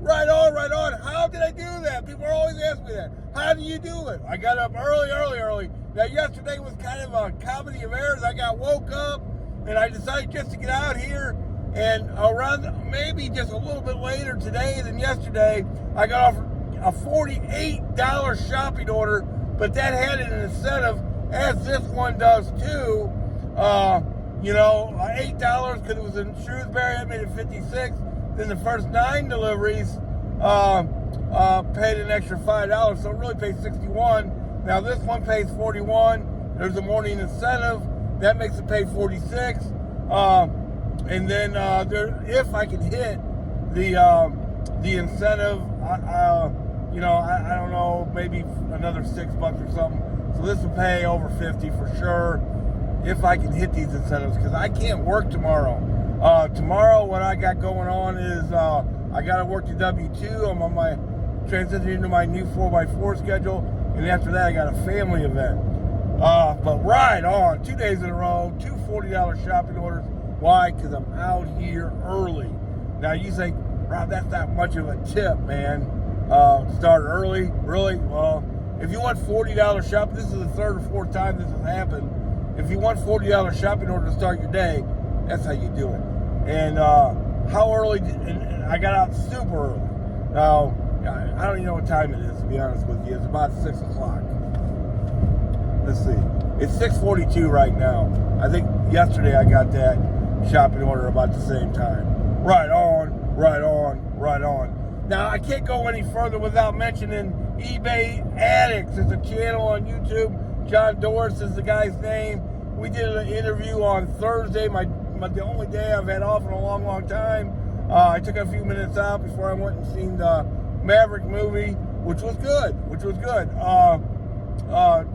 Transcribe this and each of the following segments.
Right on, right on. How did I do that? People are always asking me that. How do you do it? I got up early. Now, yesterday was kind of a comedy of errors. I got woke up, and I decided just to get out here. And around maybe just a little bit later today than yesterday, I got off a $48 shopping order, but that had an incentive, as this one does too. $8 because it was in Shrewsbury. I made it 56. Then the first 9 deliveries paid an extra $5, so it really pays 61. Now this one pays 41. There's a morning incentive that makes it pay 46. And then if I can hit the incentive, I don't know, maybe another $6 or something. So this will pay over 50 for sure if I can hit these incentives, because I can't work tomorrow. Tomorrow, what I got going on is I got to work the W-2. I'm on my transitioning into my new 4x4 schedule, and after that, I got a family event. But right on, 2 days in a row, 2 $40 shopping orders. Why? Because I'm out here early. Now you think, Rob, that's not much of a tip, man. Start early, really? Well, if you want $40 shopping, this is the 3rd or 4th time this has happened. If you want $40 shopping order to start your day, that's how you do it. And how early? And I got out super early. Now, I don't even know what time it is, to be honest with you. It's about 6 o'clock. Let's see. It's 6:42 right now. I think yesterday I got that shopping order about the same time. Right on. Now, I can't go any further without mentioning eBay Addicts. It's a channel on YouTube. John Dorris is the guy's name. We did an interview on Thursday, the only day I've had off in a long time. I took a few minutes out before I went and seen the Maverick movie, which was good.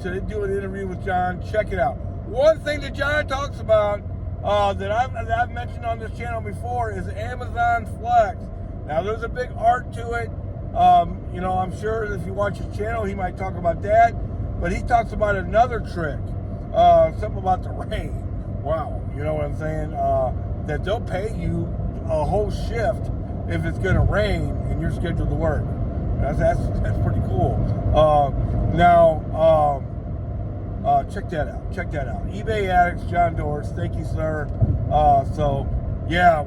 To do an interview with John, check it out. One thing that John talks about that I've mentioned on this channel before is Amazon Flex. Now, there's a big art to it. I'm sure if you watch his channel, he might talk about that. But he talks about another trick, something about the rain. Wow, you know what I'm saying? That they'll pay you a whole shift if it's going to rain and you're scheduled to work. That's pretty cool. Check that out. eBay Addicts, John Dorris. Thank you, sir.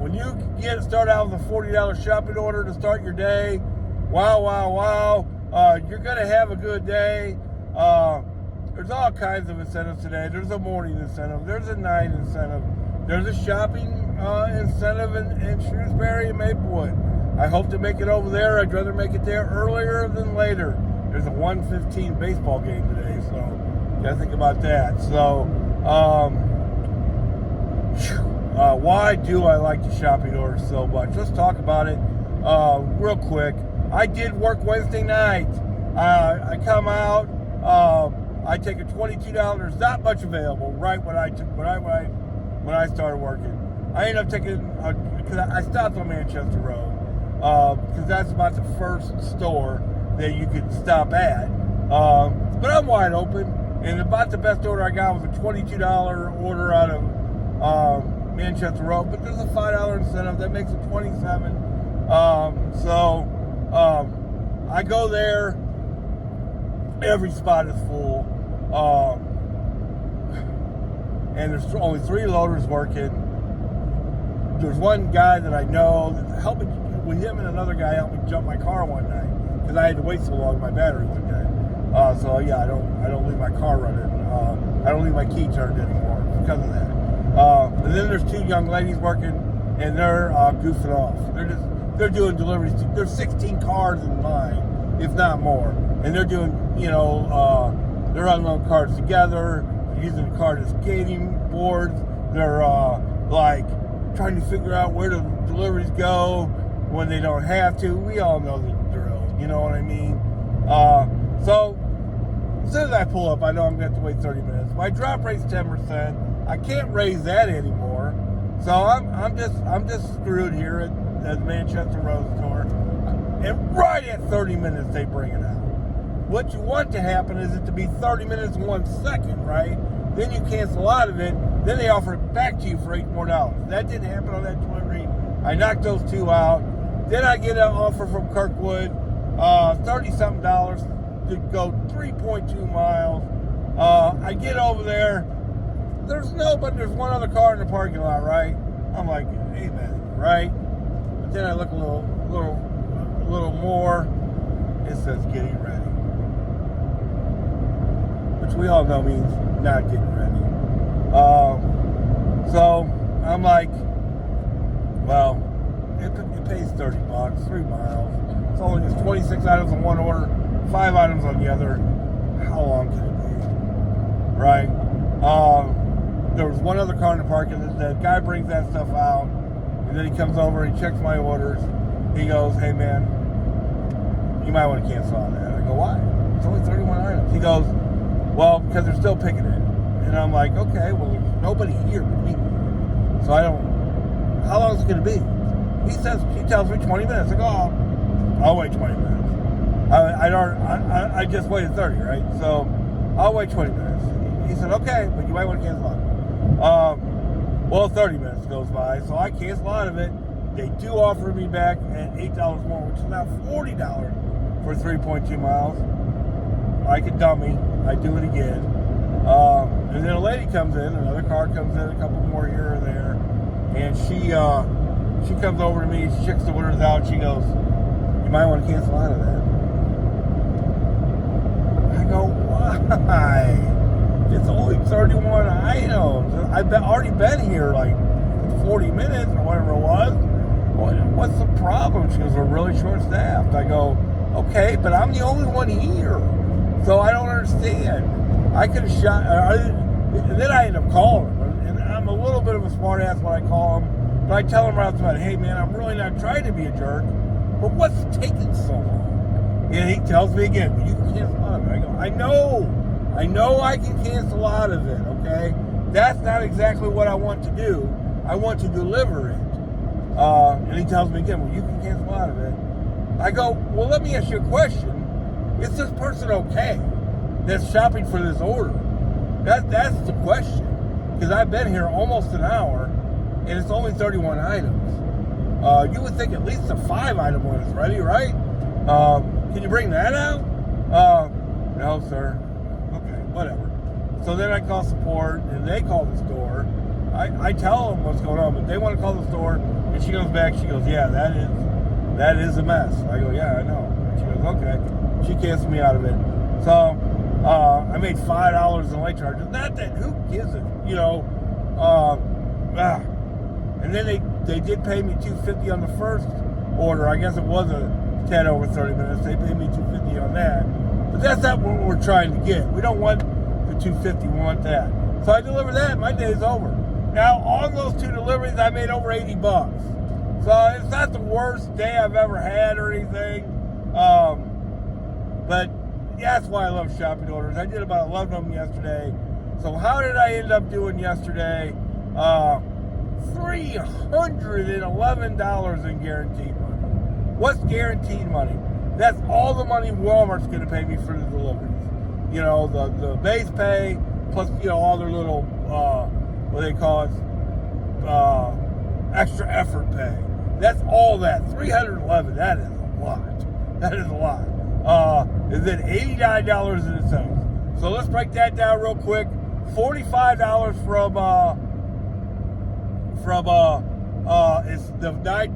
When you start out with a $40 shopping order to start your day, wow. You're going to have a good day. There's all kinds of incentives today. There's a morning incentive. There's a night incentive. There's a shopping incentive in Shrewsbury and Maplewood. I hope to make it over there. I'd rather make it there earlier than later. There's a 1:15 baseball game today, so you gotta think about that. So, why do I like the shopping orders so much? Let's talk about it real quick. I did work Wednesday night. I come out. I take a $22. There's not much available right when I started working. I ended up taking because I stopped on Manchester Road because that's about the first store that you could stop at. But I'm wide open, and about the best order I got was a $22 order out of Manchester Road. But there's a $5 incentive that makes it $27. I go there. Every spot is full. And there's only 3 loaders working. There's one guy that I know that helped me, with him and another guy helped me jump my car one night because I had to wait so long with my battery one day. I don't leave my car running. I don't leave my key turned anymore because of that. And then there's 2 young ladies working, and they're goofing off. They're doing deliveries. There's 16 cars in line, if not more, and they're doing they're unloading cars together. They're using the cart as skating boards. They're trying to figure out where the deliveries go when they don't have to. We all know the drill. You know what I mean? So as soon as I pull up, I know I'm going to have to wait 30 minutes. My drop rate's 10%. I can't raise that anymore. So I'm just screwed here at the Manchester Road store. And right at 30 minutes, they bring it out. What you want to happen is it to be 30 minutes and 1 second, right? Then you cancel out of it. Then they offer it back to you for $8 more. That didn't happen on that delivery. I knocked those 2 out. Then I get an offer from Kirkwood, $30-something to go 3.2 miles. I get over there. There's there's one other car in the parking lot, right? I'm like, amen, right? But then I look a little more. It says getting ready, which we all know means not getting ready. So I'm like, well, it pays $30, 3 miles. It's 26 items on one order, 5 items on the other. How long can it be, right? There was one other car in the parking lot. The guy brings that stuff out, and then he comes over, he checks my orders. He goes, hey man, you might want to cancel on that. I go, why? It's only 31 items. He goes, well, because they're still picking it. And I'm like, okay, well, there's nobody here but me. So how long is it going to be? He tells me 20 minutes. I go, oh, I'll wait 20 minutes. I just waited 30, right? So I'll wait 20 minutes. He said, okay, but you might want to cancel on it. Well, 30 minutes goes by, so I cancel out of it. They do offer me back at $8 more, which is now $40 for 3.2 miles. Like a dummy, I do it again. And then a lady comes in, another car comes in, a couple more here or there, and she comes over to me, she checks the orders out, she goes, you might want to cancel out of that. I go, why? It's only 31 items. I've already been here like 40 minutes or whatever it was. What's the problem? She goes, we're really short-staffed. I go, okay, but I'm the only one here. So I don't understand. I could have shot, and then I end up calling him. And I'm a little bit of a smart ass when I call him. But I tell him right out, hey man, I'm really not trying to be a jerk, but what's taking so long? And he tells me again, well, you can cancel out of it. I go, I know I can cancel out of it, okay? That's not exactly what I want to do. I want to deliver it. And he tells me again, well, you can cancel out of it. I go, well, let me ask you a question. Is this person okay that's shopping for this order? That's the question. Because I've been here almost an hour, and it's only 31 items. You would think at least a 5-item one is ready, right? Can you bring that out? No, sir. Okay, whatever. So then I call support, and they call the store. I tell them what's going on, but they want to call the store, and she goes back, she goes, yeah, that is a mess. I go, yeah, I know. And she goes, okay. She cancels me out of it. So I made $5 in late charges. Not that, who gives it, you know? And then they did pay me $250 on the first order. I guess it was a 10 over 30 minutes. They paid me $250 on that. But that's not what we're trying to get. We don't want the $250, we want that. So I deliver that, my day's over. Now, on those 2 deliveries, I made over $80. So it's not the worst day I've ever had or anything. But yeah, that's why I love shopping orders. I did about 11 of them yesterday. So how did I end up doing yesterday? $311 in guaranteed money. What's guaranteed money? That's all the money Walmart's going to pay me for the deliveries. You know, the base pay, plus, you know, all their little, what they call it, extra effort pay. That's all that. $311, that is a lot. That is a lot. And then $89 in itself. So let's break that down real quick. $45 it's the nine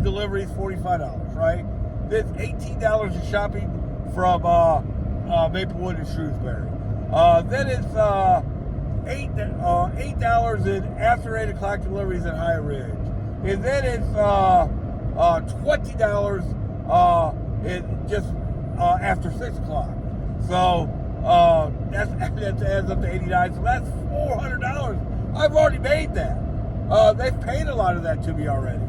deliveries, $45, right? Then $18 in shopping from Maplewood and Shrewsbury. Then it's $8 in after 8 o'clock deliveries at High Ridge. And then it's $20 just after 6 o'clock. So that adds up to $89. So that's $400. I've already made that. They've paid a lot of that to me already.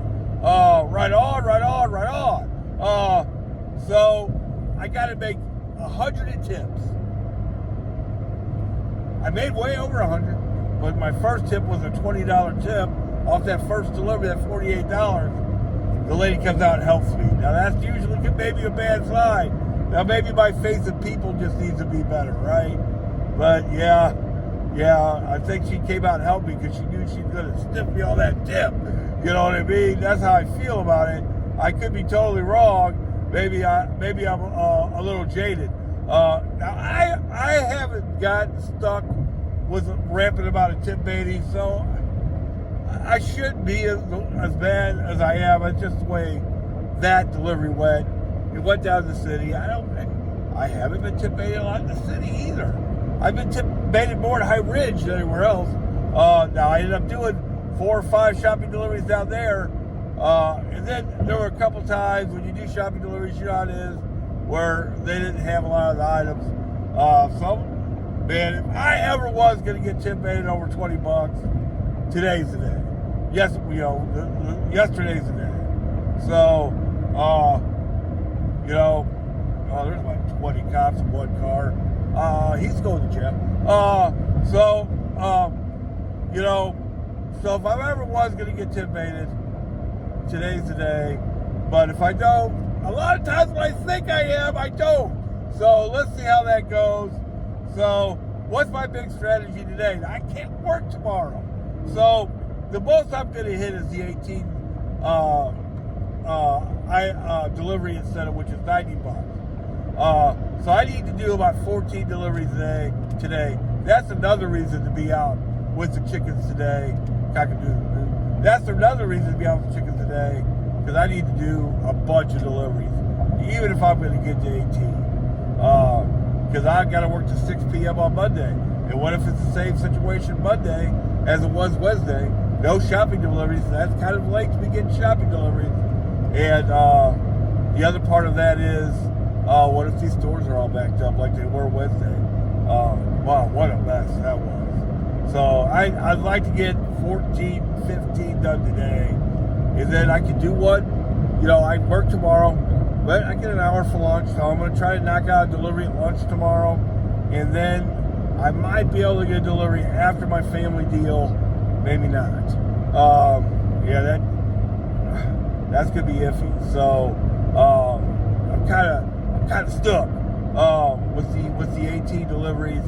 Right on. So I got to make 100 in tips. I made way over 100, but my first tip was a $20 tip off that first delivery, that $48. The lady comes out and helps me. Now that's usually maybe a bad sign. Now maybe my face of people just needs to be better, right? But yeah, I think she came out and helped me because she knew she was going to stiff me all that tip. You know what I mean? That's how I feel about it. I could be totally wrong. Maybe I'm a little jaded. Now I haven't gotten stuck with ramping about a tip baiting, so I shouldn't be as bad as I am. It's just the way that delivery went. It went down to the city. I haven't been tip baited a lot in the city either. I've been tip baited more at High Ridge than anywhere else. Now I ended up doing 4 or 5 shopping deliveries down there. And then there were a couple times when you do shopping deliveries, you know how it is, where they didn't have a lot of the items. So, man, if I ever was going to get tip baited over $20, today's the day. Yes, yesterday's the day. So, there's like 20 cops in one car. He's going to jail. So if I ever was going to get tip baited, today's the day. But if I don't, a lot of times when I think I am, I don't. So let's see how that goes. So what's my big strategy today? I can't work tomorrow. So the most I'm going to hit is the 18 delivery incentive, which is $90. So I need to do about 14 deliveries today. That's another reason to be out with the chickens today. That's another reason to be out with the chickens today, because I need to do a bunch of deliveries, even if I'm going to get to 18. Because I've got to work to 6 p.m. on Monday. And what if it's the same situation Monday as it was Wednesday? No shopping deliveries. That's kind of late to be getting shopping deliveries. And the other part of that is, what if these stores are all backed up like they were Wednesday? Wow, what a mess that was. So I'd like to get 14, 15 done today. And then I can do what? I work tomorrow, but I get an hour for lunch. So I'm going to try to knock out a delivery at lunch tomorrow. And then I might be able to get a delivery after my family deal. Maybe not. That's going to be iffy. So I'm kind of stuck with the 18 deliveries.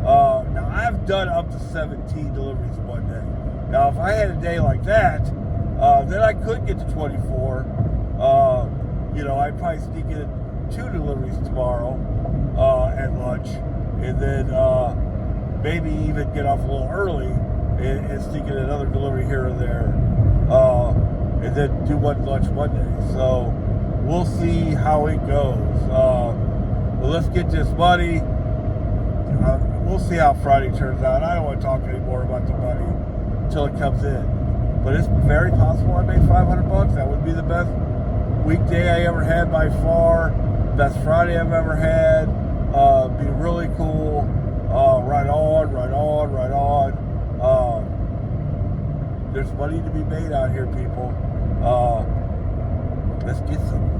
Now I've done up to 17 deliveries one day. Now if I had a day like that, then I could get to 24. I'd probably sneak in 2 deliveries tomorrow at lunch, and then maybe even get off a little early and sneak in another delivery here or there, and then do one lunch Monday. So we'll see how it goes. But let's get this money. We'll see how Friday turns out. I don't want to talk anymore about the money until it comes in. But it's very possible I made $500. That would be the best weekday I ever had by far. Best Friday I've ever had. Be really cool. Right on. There's money to be made out here, people. Let's get some.